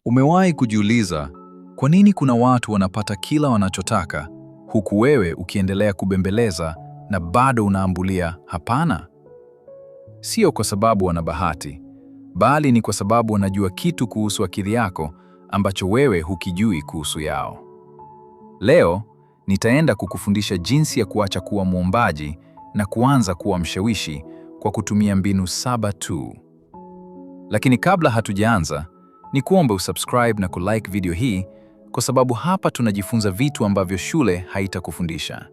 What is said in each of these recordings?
Umewahi kujiuliza kwa nini kuna watu wanapata kila wanachotaka huku wewe ukiendelea kubembeleza na bado unaambulia hapana? Sio kwa sababu wana bahati, bali ni kwa sababu wanajua kitu kuhusu akili yako ambacho wewe hukijui kuhusu yao. Leo nitaenda kukufundisha jinsi ya kuacha kuwa mwombaji na kuanza kuwa mshawishi kwa kutumia mbinu 7 tu. Lakini kabla hatujaanza, ni kuombe usubscribe na kulike video hii kwa sababu hapa tunajifunza vitu ambavyo shule haitakufundisha.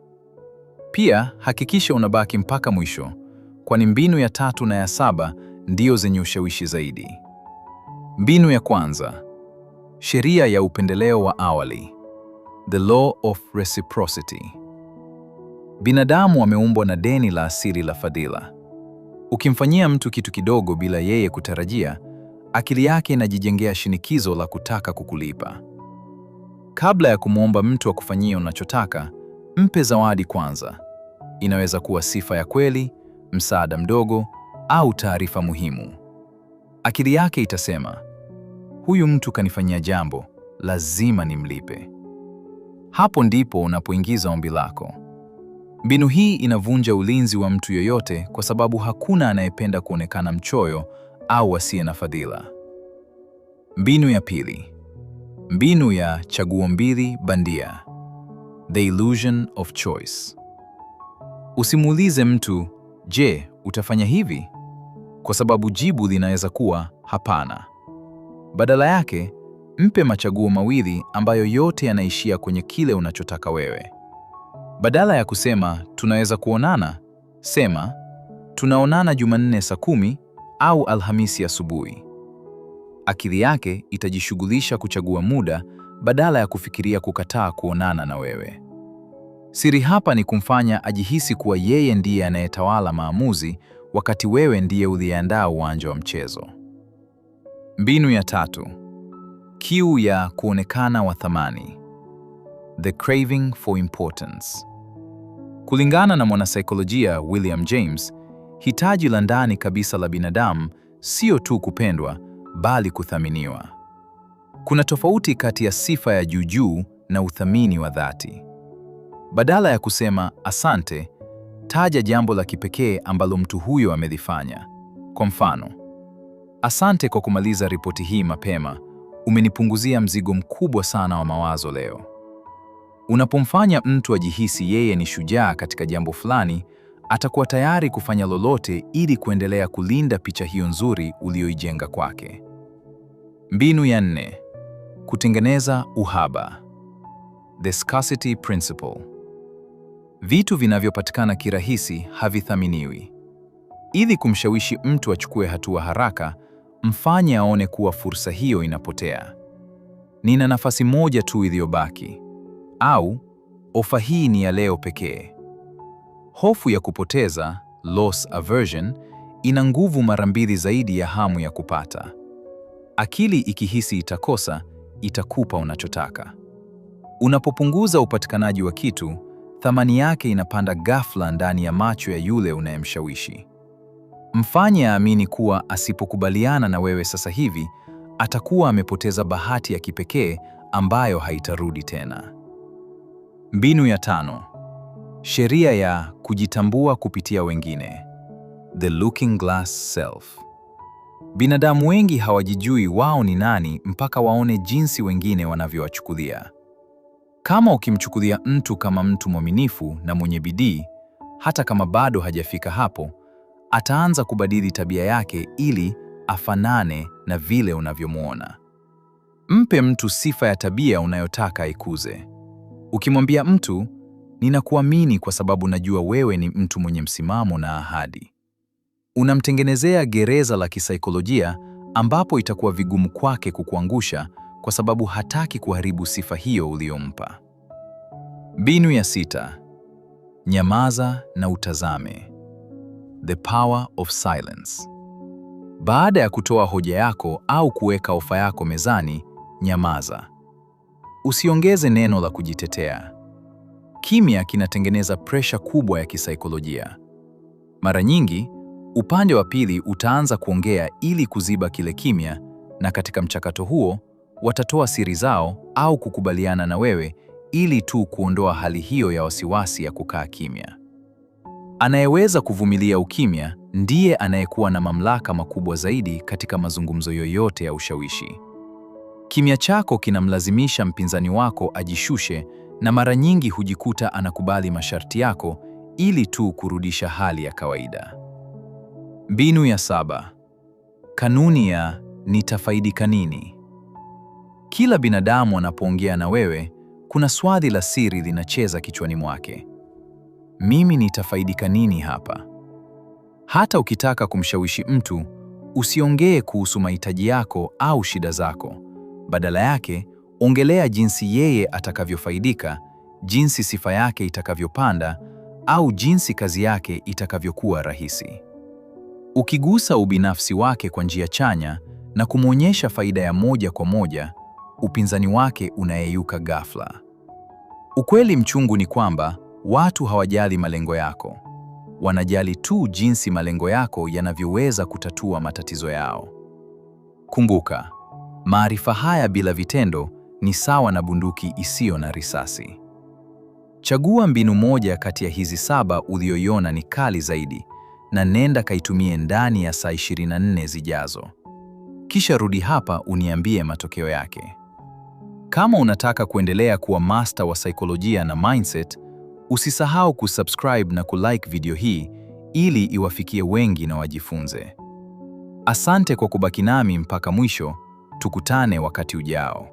Pia hakikisha unabaki mpaka mwisho, kwani mbinu ya 3 na ya 7 ndio zenye ushawishi zaidi. Mbinu ya kwanza: sheria ya upendeleo wa awali, the law of reciprocity. Binadamu wameumbwa na deni la asili la fadhila. Ukimfanyia mtu kitu kidogo bila yeye kutarajia, akili yake inajijengea shinikizo la kutaka kukulipa. Kabla ya kumwomba mtu akufanyie unachotaka, mpe zawadi kwanza. Inaweza kuwa sifa ya kweli, msaada mdogo, au taarifa muhimu. Akili yake itasema, huyu mtu kanifanyia jambo, lazima nimlipe. Hapo ndipo unapoingiza ombi lako. Mbinu hii inavunja ulinzi wa mtu yoyote kwa sababu hakuna anayependa kuonekana mchoyo au asiye na fadhila. Mbinu ya pili: mbinu ya chaguo mbili bandia, the illusion of choice. Usimuulize mtu, je, utafanya hivi? Kwa sababu jibu linaweza kuwa hapana. Badala yake, mpe machaguo mawili ambayo yote yanaishia kwenye kile unachotaka wewe. Badala ya kusema tunaweza kuonana, sema tunaonana Jumanne saa 10 au Alhamisi asubuhi. Akili yake itajishughulisha kuchagua muda badala ya kufikiria kukataa kuonana na wewe. Siri hapa ni kumfanya ajihisi kuwa yeye ndiye anayetawala maamuzi wakati wewe ndiye uliandaa uwanja wa mchezo. Mbinu ya 3: kiu ya kuonekana wa thamani, the craving for importance. Kulingana na mwanasaikolojia William James, hitaji la ndani kabisa la binadamu sio tu kupendwa, bali kuthaminiwa. Kuna tofauti kati ya sifa ya juu na uthamini wa dhati. Badala ya kusema asante, taja jambo la kipekee ambalo mtu huyo amelifanya. Kwa mfano, asante kwa kumaliza ripoti hii mapema, umenipunguzia mzigo mkubwa sana wa mawazo leo. Unapomfanya mtu ajihisi yeye ni shujaa katika jambo fulani, atakuwa tayari kufanya lolote ili kuendelea kulinda picha hiyo nzuri uliyoijenga kwake. Mbinu ya 4: kutengeneza uhaba, the scarcity principle. Vitu vinavyopatikana kirahisi havithaminiwi. Ili kumshawishi mtu achukue hatua haraka, mfanye aone kuwa fursa hiyo inapotea. Nina nafasi moja tu iliyobaki, au ofa hii ni ya leo pekee. Hofu ya kupoteza, loss aversion, ina nguvu mara 2 zaidi ya hamu ya kupata. Akili ikihisi itakosa, itakupa unachotaka. Unapopunguza upatikanaji wa kitu, thamani yake inapanda ghafla ndani ya macho ya yule unayemshawishi. Mfanye aamini kuwa asipokubaliana na wewe sasa hivi, atakuwa amepoteza bahati ya kipekee ambayo haitarudi tena. Mbinu ya 5: sheria ya kujitambua kupitia wengine, the looking glass self. Binadamu wengi hawajijui wao ni nani mpaka waone jinsi wengine wanavyowachukulia. Kama ukimchukulia mtu kama mtu mwaminifu na mwenye bidii, hata kama bado hajafika hapo, ataanza kubadili tabia yake ili afanane na vile unavyomwona. Mpe mtu sifa ya tabia unayotaka ikuze. Ukimwambia mtu, ninakuamini kwa sababu najua wewe ni mtu mwenye msimamo na ahadi, unamtengenezea gereza la kisaikolojia ambapo itakuwa vigumu kwake kukuangusha kwa sababu hataki kuharibu sifa hiyo uliyompa. Mbinu ya 6: nyamaza na utazame, the power of silence. Baada ya kutoa hoja yako au kuweka ofa yako mezani, nyamaza. Usiongeze neno la kujitetea. Kimya kinatengeneza presha kubwa ya kisaikolojia. Mara nyingi, upande wa pili utaanza kuongea ili kuziba kile kimya, na katika mchakato huo, watatoa siri zao au kukubaliana na wewe ili tu kuondoa hali hiyo ya wasiwasi ya kukaa kimya. Anayeweza kuvumilia ukimya ndiye anayekuwa na mamlaka makubwa zaidi katika mazungumzo yoyote ya ushawishi. Kimya chako kinamlazimisha mpinzani wako ajishushe, na mara nyingi hujikuta anakubali masharti yako ili tu kurudisha hali ya kawaida. Mbinu ya 7. Kanuni ya nitafaidika nini? Kila binadamu anapoongea na wewe, kuna swali la siri linacheza kichwani mwake. Mimi nitafaidika nini hapa? Hata ukitaka kumshawishi mtu, usiongee kuhusu mahitaji yako au shida zako. Badala yake, ongelea jinsi yeye atakavyofaidika, jinsi sifa yake itakavyopanda, au jinsi kazi yake itakavyokuwa rahisi. Ukigusa ubinafsi wake kwa njia chanya na kumwonyesha faida ya moja kwa moja, upinzani wake unayeyuka ghafla. Ukweli mchungu ni kwamba watu hawajali malengo yako. Wanajali tu jinsi malengo yako yanavyoweza kutatua matatizo yao. Kumbuka, maarifa haya bila vitendo ni sawa na bunduki isiyo na risasi. Chagua mbinu moja kati ya hizi 7 uliyoiona ni kali zaidi, na nenda kaitumie ndani ya saa 24 zijazo. Kisha rudi hapa uniambie matokeo yake. Kama unataka kuendelea kuwa master wa saikolojia na mindset, usisahau kusubscribe na kulike video hii ili iwafikie wengi na wajifunze. Asante kwa kubaki nami mpaka mwisho. Tukutane wakati ujao.